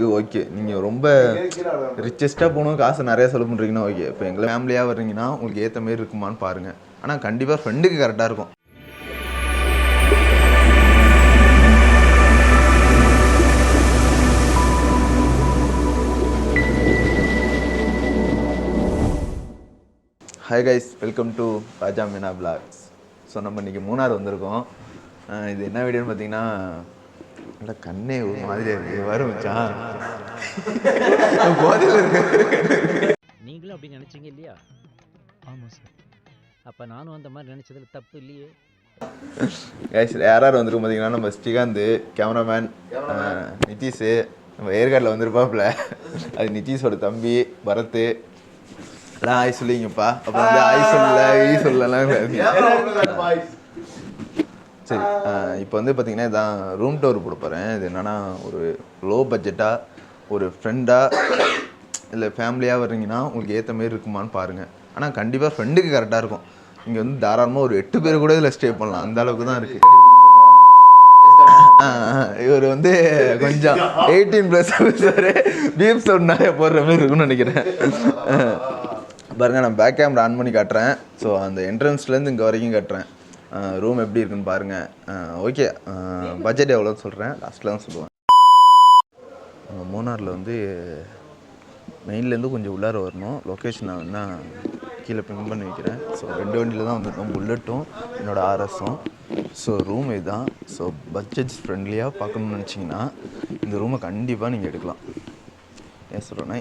Okay, நீங்கள் ரொம்ப ரிச்சஸ்ட்டாக போகணும், காசு நிறையா செலவு பண்ணுறீங்கன்னா ஓகே. இப்போ எங்களை ஃபேமிலியாக வர்றீங்கன்னா உங்களுக்கு ஏற்ற மாரி இருக்குமான்னு பாருங்கள். ஆனால் கண்டிப்பாக ஃப்ரெண்டுக்கு கரெக்டாக இருக்கும். Hi guys, welcome to Raja Meena vlogs. So நம்ம இன்றைக்கி மூணார் வந்திருக்கோம். இது என்ன வீடியோன்னு பார்த்தீங்கன்னா, இல்லை கண்ணே ஒரு மாதிரி இருக்குது, வரும் வச்சான் போதையில் இருக்கு. நீங்களும் அப்படி நினச்சிங்க இல்லையா? ஆமாம் சார். அப்போ நானும் அந்த மாதிரி நினச்சதில் தப்பு இல்லையே. கைஸ், யாராவது வந்திருக்கும் பார்த்தீங்கன்னா, நம்ம ஸ்ரீகாந்த் கேமராமேன், நிதிஷு, நம்ம ஏற்காட்டில் வந்திருப்பாப்புல, அது நிதிஷோட தம்பி பரத் எல்லாம் ஆய் சொல்லிங்கப்பா. அப்புறம் வந்து ஆய் சொல்லலாம். சரி, இப்போ வந்து பார்த்தீங்கன்னா இதான் ரூம் டூர் போட போகிறேன். இது என்னென்னா, ஒரு லோ பட்ஜெட்டாக ஒரு ஃப்ரெண்டாக இல்லை ஃபேமிலியாக வர்றீங்கன்னா உங்களுக்கு ஏற்ற மாரி இருக்குமான்னு பாருங்கள். ஆனால் கண்டிப்பாக ஃப்ரெண்டுக்கு கரெக்டாக இருக்கும். இங்கே வந்து தாராளமாக ஒரு 8 பேர் கூட இதில் ஸ்டே பண்ணலாம், அந்த அளவுக்கு தான் இருக்குது. இவர் வந்து கொஞ்சம் 18+ சார் பீப் சவுண்ட் நிறைய போடுற மாதிரி இருக்குன்னு நினைக்கிறேன். பாருங்கள், நான் பேக் கேமரா ஆன் பண்ணி காட்டுறேன். ஸோ அந்த என்ட்ரன்ஸ்லேருந்து இங்கே வரைக்கும் காட்டுறேன். ரூம் எப்படி இருக்குன்னு பாருங்கள். ஓகே, பட்ஜெட் எவ்வளோன்னு சொல்கிறேன், லாஸ்ட்டில் தான் சொல்லுவேன். மூணாரில் வந்து மெயின்லேருந்து கொஞ்சம் உள்ளார வரணும். லொக்கேஷன் நான் வேணா கீழே பின் பண்ணி வைக்கிறேன். ஸோ 2 வண்டியில் தான் வந்துருக்கோம், புல்லட்டும் என்னோடய ஆர்எஸும். ஸோ ரூம் இதுதான். ஸோ பட்ஜெட் ஃப்ரெண்ட்லியாக பார்க்கணுன்னு நினச்சிங்கன்னா இந்த ரூமை கண்டிப்பாக நீங்கள் எடுக்கலாம். ஏன் சொல்கிறேன்னா,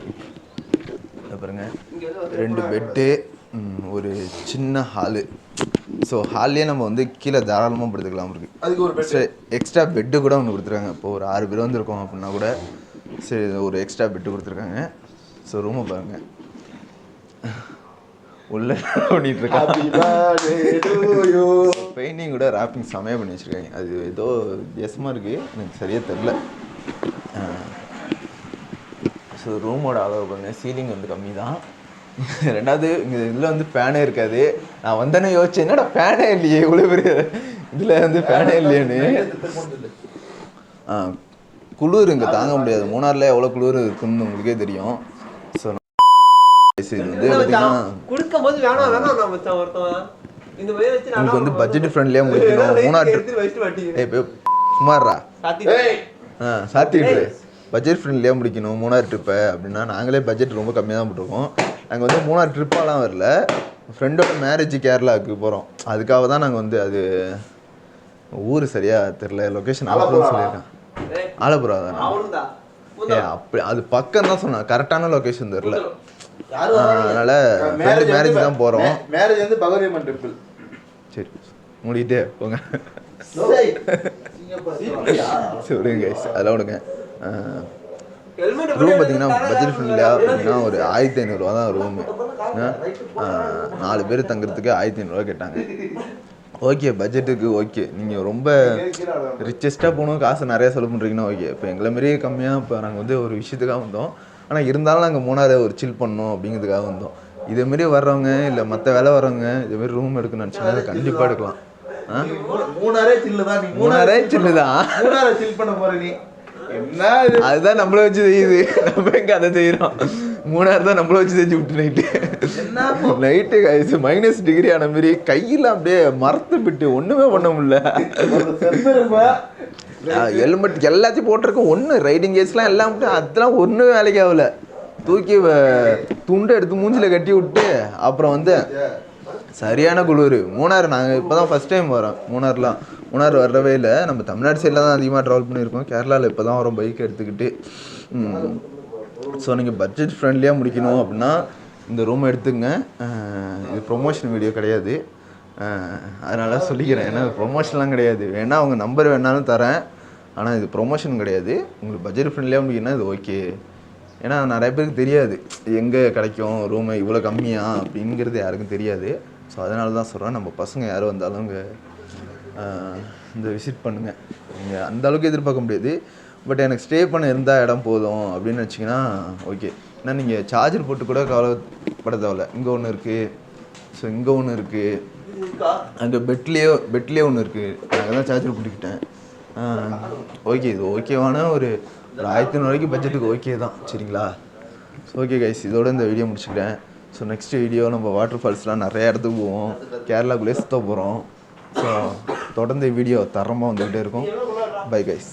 இப்போ பாருங்கள், 2 பெட்டு, ஒரு சின்ன ஹாலு. ஸோ ஹால்லேயே நம்ம வந்து கீழே தாராளமாக படுத்துக்கலாம் இருக்குது. அதுக்கு ஒரு சரி எக்ஸ்ட்ரா பெட்டு கூட ஒன்று கொடுத்துருக்காங்க. இப்போ ஒரு 6 பேர் வந்துருக்கோம் அப்படின்னா கூட சரி ஒரு எக்ஸ்ட்ரா பெட்டு கொடுத்துருக்காங்க. ஸோ ரூமை பாருங்கள், உள்ள பண்ணிகிட்ருக்காங்க. பெயிண்டிங் கூட ராப்பிங் செமையாக பண்ணி வச்சுருக்காங்க. அது ஏதோ வித்தியாசமாக இருக்குது, எனக்கு சரியாக தெரில. ஸோ ரூமோட அளவு பாருங்கள், சீலிங் வந்து கம்மி தான். ரெண்டாவது இங்கே இதில் வந்து ஃபேனே இருக்காது. நான் வந்தேன்னு யோசிச்சேன், என்னடா ஃபேனே இல்லையே, இவ்வளோ பெரிய இதில் வந்து ஃபேனே இல்லையேன்னு. குளிர் இங்கே தாங்க முடியாது. மூணாரில் எவ்வளோ குளிர் இருக்குன்னு உங்களுக்கே தெரியும். ஸோ இது வந்து பார்த்தீங்கன்னா உங்களுக்கு வந்து பட்ஜெட் ஃப்ரெண்ட்லியாக முடிக்கணும். மூணார் சுமாரா சாத்திட்டு பட்ஜெட் ஃப்ரெண்ட்லியாக முடிக்கணும் மூணார் ட்ரிப்பை அப்படின்னா, நாங்களே பட்ஜெட் ரொம்ப கம்மியாக தான் போட்டிருக்கோம். நாங்கள் வந்து மூணார் ட்ரிப்பாலாம் வரல, ஃப்ரெண்டோட மேரேஜ் கேரளாவுக்கு போகிறோம். அதுக்காக தான் நாங்கள் வந்து, அது ஊர் சரியாக தெரில, லொக்கேஷன் ஆலப்புறம் சொல்லியிருக்கேன். ஆலப்புறா தானே? அப்படி அது பக்கம் தான் சொன்னேன், கரெக்டான லொக்கேஷன் தெரில. அதனால் ஃப்ரெண்டு மேரேஜ் தான் போகிறோம். மேரேஜ் வந்து பகவதியம்மன் டெம்பிள். சரி, மூடிட்டே போங்க. சரி விடுங்க கைஸ், அதெல்லாம் விடுங்க. ரூம் பார்த்தீங்கன்னா பட்ஜெட் ஃப்ரெண்ட்லியாக அப்படின்னா ஒரு 1500 ரூபா தான் ரூமு. 4 பேர் தங்குறதுக்கு 1500 ரூபா கேட்டாங்க. ஓகே, பட்ஜெட்டுக்கு ஓகே. நீங்கள் ரொம்ப ரிச்சஸ்ட்டாக போகணும், காசு நிறையா செலவு பண்ணுறீங்கன்னா ஓகே. இப்போ எங்களை மாரியே கம்மியாக இப்போ நாங்கள் வந்து ஒரு விஷயத்துக்காக வந்தோம். ஆனால் இருந்தாலும் நாங்கள் மூணாரை ஒரு சில் பண்ணோம் அப்படிங்கிறதுக்காக வந்தோம். இதேமாரி வர்றவங்க இல்லை மற்ற வேலை வர்றவங்க இதேமாரி ரூம் எடுக்கணும்னு நினச்சிங்கன்னா அதை கண்டிப்பாக எடுக்கலாம். மூணாரே சில்லு தான். மூணாரே சில்லு தான். மூணாரை சில் பண்ண போகிற நீ என்ன? அதுதான் நம்மள வச்சு செய்யுது, நம்ம எங்க அதை செய்யறோம். மூணாறு தான் நம்மள வச்சு செஞ்சு விட்டு நைட்டு -டிகிரி ஆன மாதிரி கையில் அப்படியே மரத்து விட்டு ஒண்ணுமே பண்ண முடியல. ஹெல்மெட் எல்லாத்தையும் போட்டிருக்கோம், ஒன்று ரைடிங் கேஸ்லாம் எல்லாம் அதெல்லாம் ஒன்றும் வேலைக்கு ஆகல. தூக்கி துண்டை எடுத்து மூஞ்சில கட்டி விட்டு அப்புறம் வந்து சரியான குளிர். மூணாறு நாங்கள் இப்போ தான் ஃபஸ்ட் டைம் வரோம். மூணாறு வர்றவே இல்லை. நம்ம தமிழ்நாடு சைடில் தான் அதிகமாக ட்ராவல் பண்ணியிருக்கோம். கேரளாவில் இப்போ தான் வரோம் பைக் எடுத்துக்கிட்டு. ஸோ நீங்கள் பட்ஜெட் ஃப்ரெண்ட்லியாக முடிக்கணும் அப்படின்னா இந்த ரூம் எடுத்துங்க. இது ப்ரொமோஷன் வீடியோ கிடையாது, அதனால சொல்லிக்கிறேன். ஏன்னா ப்ரொமோஷன்லாம் கிடையாது. வேணால் அவங்க நம்பர் வேணாலும் தரேன், ஆனால் இது ப்ரொமோஷன் கிடையாது. உங்களுக்கு பட்ஜெட் ஃப்ரெண்ட்லியாக முடிக்கணும்னா இது ஓகே. ஏன்னா நிறைய பேருக்கு தெரியாது எங்கே கிடைக்கும் ரூமு இவ்வளோ கம்மியாக அப்படிங்கிறது யாருக்கும் தெரியாது. ஸோ அதனால தான் சொல்கிறேன், நம்ம பசங்க யாரும் வந்தாலும் இங்கே இந்த விசிட் பண்ணுங்கள். நீங்கள் அந்தளவுக்கு எதிர்பார்க்க முடியாது, பட் எனக்கு ஸ்டே பண்ண இருந்தால் இடம் போதும் அப்படின்னு வச்சிங்கன்னா ஓகே. ஏன்னா நீங்கள் சார்ஜர் போட்டு கூட கவலைப்பட தேவையில்ல. இங்கே ஒன்று இருக்குது, ஸோ இங்கே ஒன்று இருக்குது, அங்கே பெட்லேயே ஒன்று இருக்குது. நாங்கள் தான் சார்ஜர் போட்டுக்கிட்டேன். ஓகே, இது ஓகேவான ஒரு ஒரு 1500 ரூபாய்க்கு பட்ஜெட்டுக்கு ஓகே தான் சரிங்களா. ஸோ ஓகே கைஸ், இதோட இந்த வீடியோ முடிச்சுக்கிறேன். ஸோ நெக்ஸ்ட் வீடியோ நம்ம வாட்டர் ஃபால்ஸ்லாம் நிறைய இடத்துக்கு போவோம், கேரளாக்குள்ளே சுற்ற போகிறோம். ஸோ தொடர்ந்து வீடியோ தரமாக வந்துக்கிட்டே இருக்கும். Bye guys.